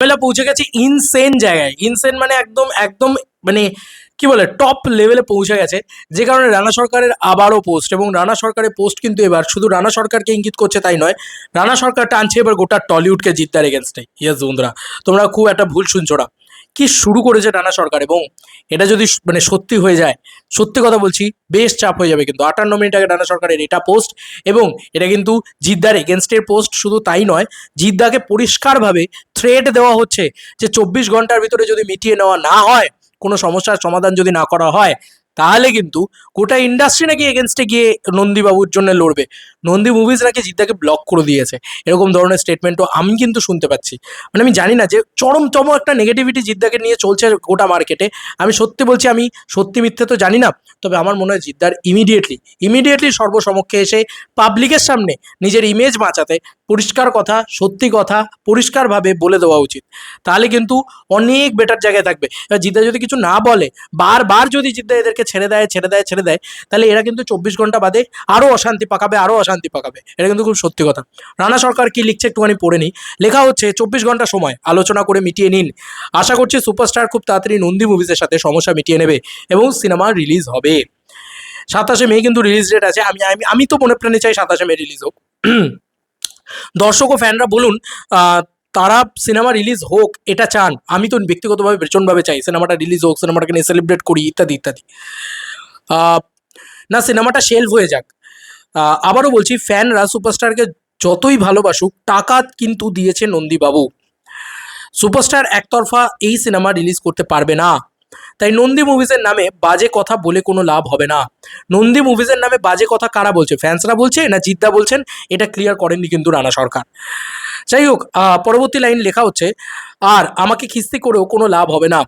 ঝামেলা পৌঁছে গেছে ইনসেন জায়গায়। ইনসেন মানে একদম একদম মানে কি বলে টপ লেভেলে পৌঁছে গেছে, যে কারণে রানা সরকারের আবারও পোস্ট, এবং রানা সরকারের পোস্ট কিন্তু এবার শুধু রানা সরকারকে ইঙ্গিত করছে তাই নয়, রানা সরকার টানছে এবার গোটা টলিউডকে জিদ্দার এগেনস্টে। ইয়েস বন্ধুরা, তোমরা খুব একটা ভুল শুনছো না। কি শুরু করেছে রানা সরকার, এবং এটা যদি মানে সত্যি হয়ে যায়, সত্যি কথা বলছি বেশ চাপ হয়ে যাবে কিন্তু। 58 মিনিট আগে রানা সরকারের এটা পোস্ট, এবং এটা কিন্তু জিদ্দার এগেনস্টের পোস্ট। শুধু তাই নয়, জিদ্দাকে পরিষ্কারভাবে থ্রেট দেওয়া হচ্ছে যে 24 ঘন্টার ভিতরে যদি মিটিয়ে নেওয়া না হয়, কোনো সমস্যার সমাধান যদি না করা হয়, তাহলে কিন্তু গোটা ইন্ডাস্ট্রি নাকি এগেনস্টে গিয়ে নন্দীবাবুর জন্য লড়বে। নন্দী মুভিজ নাকি জিদ্দাকে ব্লক করে দিয়েছে, এরকম ধরনের স্টেটমেন্টও আমি কিন্তু শুনতে পাচ্ছি। মানে আমি জানি না যে চরমতম একটা নেগেটিভিটি জিদ্দাকে নিয়ে চলছে গোটা মার্কেটে। আমি সত্যি বলছি, আমি সত্যি মিথ্যে তো জানি না, তবে আমার মনে হয় জিদ্দার ইমিডিয়েটলি সর্বসমক্ষে এসে পাবলিকের সামনে নিজের ইমেজ বাঁচাতে পরিষ্কার কথা, সত্যি কথা পরিষ্কারভাবে বলে দেওয়া উচিত। তাহলে কিন্তু অনেক বেটার জায়গায় থাকবে। এবার জিদ্দা যদি কিছু না বলে, বারবার যদি জিদ্দা এদেরকে ছেড়ে দেয়, তাহলে এরা কিন্তু 24 ঘন্টা বাদে আরও অশান্তি পাকাবে। এটা কিন্তু খুব সত্যি কথা। রানা সরকার কি লিখছে একটুখানি পড়ে নিই। লেখা হচ্ছে, 24 ঘন্টা সময় আলোচনা করে মিটিয়ে নিন। আশা করছি সুপারস্টার খুব তাড়াতাড়ি নন্দী মুভিজের সাথে সমস্যা মিটিয়ে নেবে এবং সিনেমা রিলিজ হবে। 27শে মে কিন্তু রিলিজ ডেট আছে। আমি আমি আমি তো মনে প্রাণে চাই 27শে মে রিলিজ হোক। দর্শক ও ফ্যানরা বলুন, তারা সিনেমা রিলিজ হোক এটা চান। আমি তো ব্যক্তিগতভাবে ভীষণভাবে চাই সিনেমাটা রিলিজ হোক, সিনেমাটাকে নিয়ে সেলিব্রেট করি ইত্যাদি ইত্যাদি। না, সিনেমাটা শেলফ হয়ে যাক। আবারও বলছি, ফ্যানরা সুপারস্টারকে যতই ভালোবাসুক, টাকা কিন্তু দিয়েছে নন্দীবাবু। সুপারস্টার একতরফা এই সিনেমা রিলিজ করতে পারবে না। তাই নন্দী মুভিজের নামে বাজে কথা বলে কোনো লাভ হবে না। নন্দী মুভিজের নামে বাজে কথা কারা বলছে, ফ্যান্সরা বলছে না জিদ্দা বলছেন, এটা ক্লিয়ার করেননি কিন্তু রানা সরকার। যাই হোক, পরবর্তী লাইন লেখা হচ্ছে, আর আমাকে খিস্তি করেও কোনো লাভ হবে না,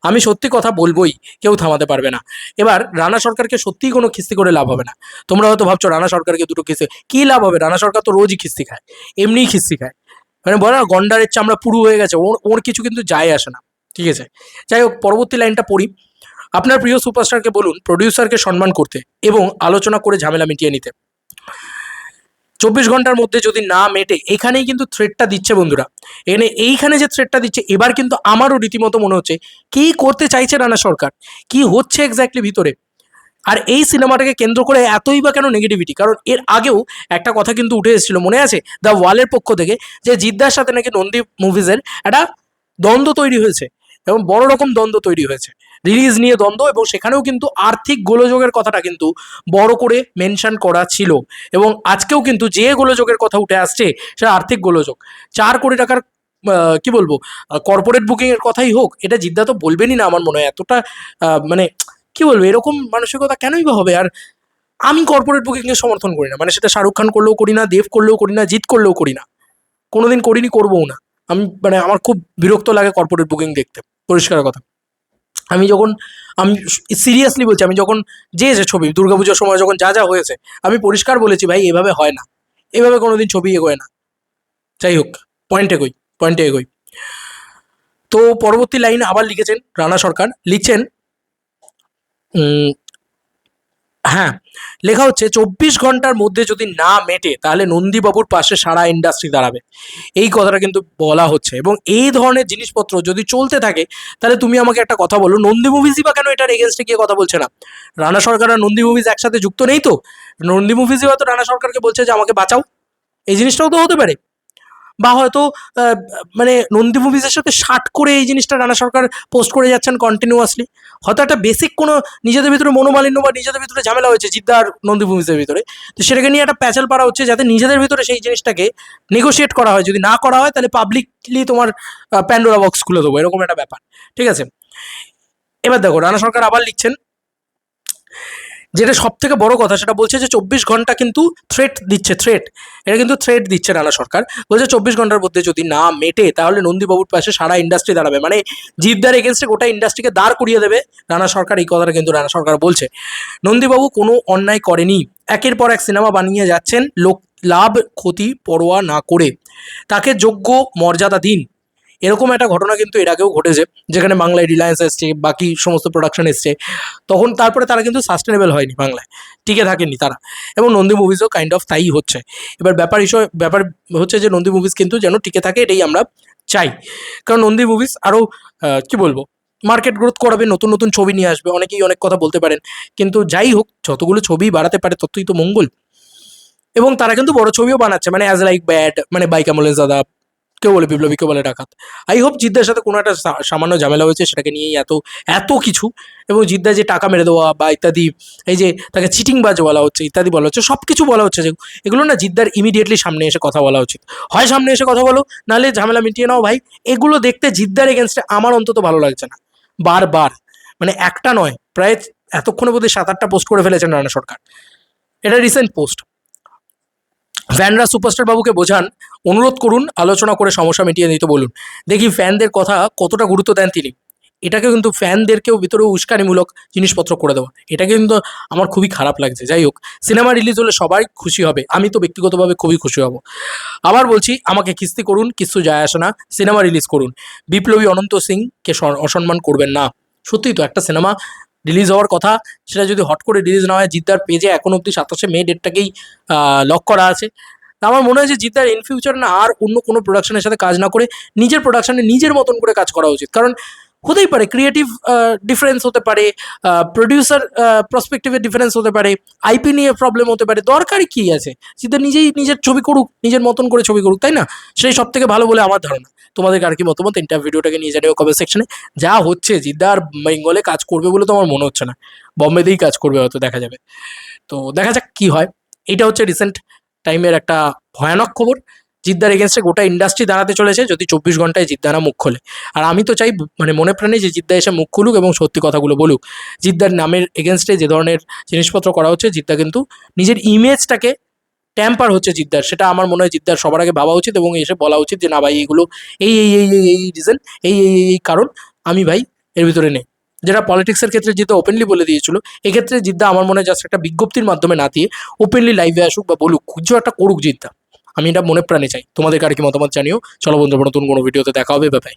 আমি সত্যি কথা বলবোই, কেউ থামাতে পারবে না। এবার রানা সরকারকে সত্যিই কোনো খিস্তি করে লাভ হবে না। তোমরা হয়তো ভাবছো রানা সরকারকে দুটো খিস্তি কী লাভ হবে, রানা সরকার তো রোজই খিস্তি খায়, এমনিই খিস্তি খায়। মানে বলে না গন্ডারের চামড়া পুরু হয়ে গেছে, ওর ওর কিছু কিন্তু যায় আসে না। ঠিক আছে, যাই হোক পরবর্তী লাইনটা পড়ি। আপনার প্রিয় সুপারস্টারকে বলুন প্রডিউসারকে সম্মান করতে এবং আলোচনা করে ঝামেলা মিটিয়ে নিতে। 24 ঘন্টার মধ্যে যদি না মেটে, এখানেই কিন্তু থ্রেটটা দিচ্ছে বন্ধুরা। এইখানে যে থ্রেটটা দিচ্ছে, এবার কিন্তু আমারও রীতিমতো মনে হচ্ছে কি করতে চাইছে রানা সরকার, কি হচ্ছে এক্স্যাক্টলি ভিতরে। আর এই সিনেমাটাকে কেন্দ্র করে এতই বা কেন নেগেটিভিটি? কারণ এর আগেও একটা কথা কিন্তু উঠে এসেছিল, মনে আছে, দ্য ওয়ালের পক্ষ থেকে, যে জিদ্দার সাথে নাকি নন্দী মুভিজের একটা দ্বন্দ্ব তৈরি হয়েছে, এবং বড় রকম দ্বন্দ্ব তৈরি হয়েছে, রিলিজ নিয়ে দ্বন্দ্ব, এবং সেখানেও কিন্তু আর্থিক গোলযোগের কথাটা কিন্তু বড় করে মেনশন করা ছিল। এবং আজকেও কিন্তু যে গোলযোগের কথা উঠে আসছে সেটা আর্থিক গোলযোগ। 4 কোটি টাকার কি বলবো, কর্পোরেট বুকিং এর কথাই হোক, এটা জিদ্দা তো বলবেনই না আমার মনে হয়। এতটা মানে কি বলবো, এরকম মানসিকতা কেনই বা হবে? আর আমি কর্পোরেট বুকিংকে সমর্থন করি না, মানে সেটা শাহরুখ খান করলেও করি না, দেব করলেও করি না, জিৎ করলেও করি না, কোনোদিন করিনি, করবও না। আমি মানে আমার খুব বিরক্ত লাগে কর্পোরেট বুকিং দেখতে, পরিষ্কার কথা। আমি সিরিয়াসলি বলছি, আমি যখন যে ছবি দুর্গাপুজোর সময় যখন যা হয়েছে, আমি পরিষ্কার বলেছি ভাই এভাবে হয় না, এভাবে কোনোদিন ছবি এগোয় না। যাই হোক, পয়েন্টে এগোই। তো পরবর্তী লাইন আবার লিখেছেন রানা সরকার, লিখছেন হ্যাঁ, লেখা হচ্ছে 24 ঘন্টার মধ্যে যদি না মেটে, তাহলে নন্দীবাবুর পাশে সারা ইন্ডাস্ট্রি দাঁড়াবে। এই কথাটা কিন্তু বলা হচ্ছে, এবং এই ধরনের জিনিসপত্র যদি চলতে থাকে, তাহলে তুমি আমাকে একটা কথা বলো, নন্দী মুভিজই বা কেন এটার এগেনস্টে গিয়ে কথা বলছে না? রানা সরকার আর নন্দী মুভিজ একসাথে যুক্ত নেই তো? নন্দী মুভিজই হয়তো রানা সরকারকে বলছে যে আমাকে বাঁচাও, এই জিনিসটাও তো হতে পারে। বা হয়তো মানে নন্দী মুভিজের সাথে শার্ট করে এই জিনিসটা রানা সরকার পোস্ট করে যাচ্ছেন কন্টিনিউয়াসলি। হয়তো একটা বেসিক কোনো নিজেদের ভিতরে মনোমালিন্য বা নিজেদের ভিতরে ঝামেলা হয়েছে জিদ্দা আর নন্দী মুভিজের ভিতরে, তো সেটাকে নিয়ে একটা প্যাচাল পাড়া হচ্ছে, যাতে নিজেদের ভিতরে সেই জিনিসটাকে নেগোশিয়েট করা হয়। যদি না করা হয়, তাহলে পাবলিকলি তোমার প্যান্ডোরা বক্স খুলে দেবো, এরকম একটা ব্যাপার। ঠিক আছে, এবার দেখো রানা সরকার আবার লিখছেন, যেটা সব থেকে বড় কথা, সেটা বলছে যে 24 ঘন্টা কিন্তু এটা কিন্তু থ্রেট দিচ্ছে রানা সরকার। বলছে 24 ঘন্টার মধ্যে যদি না মেটে, তাহলে নন্দীবাবুর পাশে সারা ইন্ডাস্ট্রি দাঁড়াবে, মানে জিদ্দার এগেনস্টে গোটা ইন্ডাস্ট্রিকে দাঁড় করিয়ে দেবে রানা সরকার। এই কথাটা কিন্তু রানা সরকার বলছে। নন্দীবাবু কোনো অন্যায় করেনি, একের পর এক সিনেমা বানিয়ে যাচ্ছেন লাভ ক্ষতি পরোয়া না করে, তাকে যোগ্য মর্যাদা দিন। এরকম একটা ঘটনা কিন্তু এর আগেও ঘটেছে, যেখানে বাংলায় রিলায়েন্স এসছে, বাকি সমস্ত প্রোডাকশন এসছে, তখন তারপরে তারা কিন্তু সাস্টেনেবল হয়নি, বাংলায় টিকে থাকেনি তারা। এবং নন্দী মুভিজও কাইন্ড অফ তাই হচ্ছে। এবার ব্যাপার হচ্ছে যে নন্দী মুভিজ কিন্তু যেন টিকে থাকে, এটাই আমরা চাই। কারণ নন্দী মুভিজ আরও কি বলবো, মার্কেট গ্রোথ করাবে, নতুন নতুন ছবি নিয়ে আসবে, অনেকেই অনেক কথা বলতে পারেন, কিন্তু যাই হোক, যতগুলো ছবি বাড়াতে পারে ততই তো মঙ্গল। এবং তারা কিন্তু বড় ছবিও বানাচ্ছে, মানে অ্যাজ লাইক ব্যাড, মানে বাইক অ্যাম্বুলেন্স দাদা, কেউ বলে বিপ্লবী, কেউ বলে ডাকাত। আই হোপ জিদ্দার সাথে কোনো একটা সামান্য ঝামেলা হয়েছে, সেটাকে নিয়েই এত এত কিছু। এবং জিদ্দা যে টাকা মেরে দেওয়া বা ইত্যাদি, এই যে তাকে চিটিংবাজ বলা হচ্ছে, ইত্যাদি বলা হচ্ছে, সব কিছু বলা হচ্ছে, যে এগুলো না জিদ্দার ইমিডিয়েটলি সামনে এসে কথা বলা উচিত। হয় সামনে এসে কথা বলো, নাহলে ঝামেলা মিটিয়ে নাও ভাই। এগুলো দেখতে জিদ্দার এগেনস্টে আমার অন্তত ভালো লাগছে না। বারবার, মানে একটা নয়, প্রায় এতক্ষণে বোধহয় 7-8টা পোস্ট করে ফেলেছেন রানা সরকার। এটা রিসেন্ট পোস্ট। ফ্যানরা সুপারস্টার বাবুকে বোঝান, অনুরোধ করুন, আলোচনা করে সমস্যা মিটিয়ে দিতে বলুন। দেখি ফ্যানদের কথা কতটা গুরুত্ব দেন তিনি। এটাকে কিন্তু ফ্যানদেরকেও ভিতরে উস্কানিমূলক জিনিসপত্র করে দেওয়া, এটা কিন্তু আমার খুবই খারাপ লাগছে। যাই হোক, সিনেমা রিলিজ হলে সবাই খুশি হবে, আমি তো ব্যক্তিগতভাবে খুবই খুশি হব। আবার বলছি, আমাকে কিস্তি করুন, কিছু যায় আসে না, সিনেমা রিলিজ করুন। বিপ্লবী অনন্ত সিংকে অসম্মান করবেন না। সত্যিই তো, একটা সিনেমা রিলিজ হওয়ার কথা, সেটা যদি হট করে রিলিজ না হয়, জিদ্দার পেজে এখন অবধি 27শে মে ডেটটাকেই লক করা আছে। তা আমার মনে হয় যে জিদ্দার ইন ফিউচার না আর অন্য কোনো প্রোডাকশনের সাথে কাজ না করে নিজের প্রোডাকশনে নিজের মতন করে কাজ করা উচিত। কারণ হতেই পারে ক্রিয়েটিভ ডিফারেন্স হতে পারে, প্রডিউসার প্রসপেক্টিভের ডিফারেন্স হতে পারে, আইপি নিয়ে প্রবলেম হতে পারে, দরকারই কী আছে? জিদ্দার নিজেই নিজের ছবি করুক, নিজের মতন করে ছবি করুক, তাই না? সেই সব থেকে ভালো বলে আমার ধারণা। তোমাদের আর কি মতামত, ইন্টার ভিডিওটাকে নিয়ে জানিও কমেন্ট সেকশনে। যা হচ্ছে, জিদ্দার বেঙ্গলে কাজ করবে বলে তো আমার মনে হচ্ছে না, বম্বেতেই কাজ করবে হয়তো, দেখা যাবে। তো দেখা যাক কি হয়। এটা হচ্ছে রিসেন্ট টাইমের একটা ভয়ানক খবর। জিদ্দার এগেনস্টে গোটা ইন্ডাস্ট্রি দাঁড়াতে চলেছে যদি 24 ঘন্টায় জিদ্দারা মুখ খোলে। আর আমি তো চাই, মানে মনে প্রাণে, যে জিদ্দা এসে মুখ খুলুক এবং সত্যি কথাগুলো বলুক। জিদ্দার নামের এগেনস্টে যে ধরনের জিনিসপত্র করা হচ্ছে, জিদ্দা কিন্তু নিজের ইমেজটাকে ট্যাম্পার হচ্ছে জিদ্দার, সেটা আমার মনে হয় জিদ্দার সবার আগে ভাবা উচিত এবং এসে বলা উচিত যে না ভাই, এইগুলো এই রিজন, এই কারণ আমি ভাই এর ভিতরে নেই। যেটা পলিটিক্সের ক্ষেত্রে জিদ্দা ওপেনলি বলে দিয়েছিল, এক্ষেত্রে জিদ্দা আমার মনে হয় জাস্ট একটা বিজ্ঞপ্তির মাধ্যমে না দিয়ে ওপেনলি লাইভে আসুক বা বলুক, কিছু একটা করুক জিদ্দা। আমি এটা মনে প্রাণে চাই। তোমাদের আর কি মতামত জানিও। চলো বন্ধুরা, নতুন কোনো ভিডিওতে দেখা হবে। Bye bye.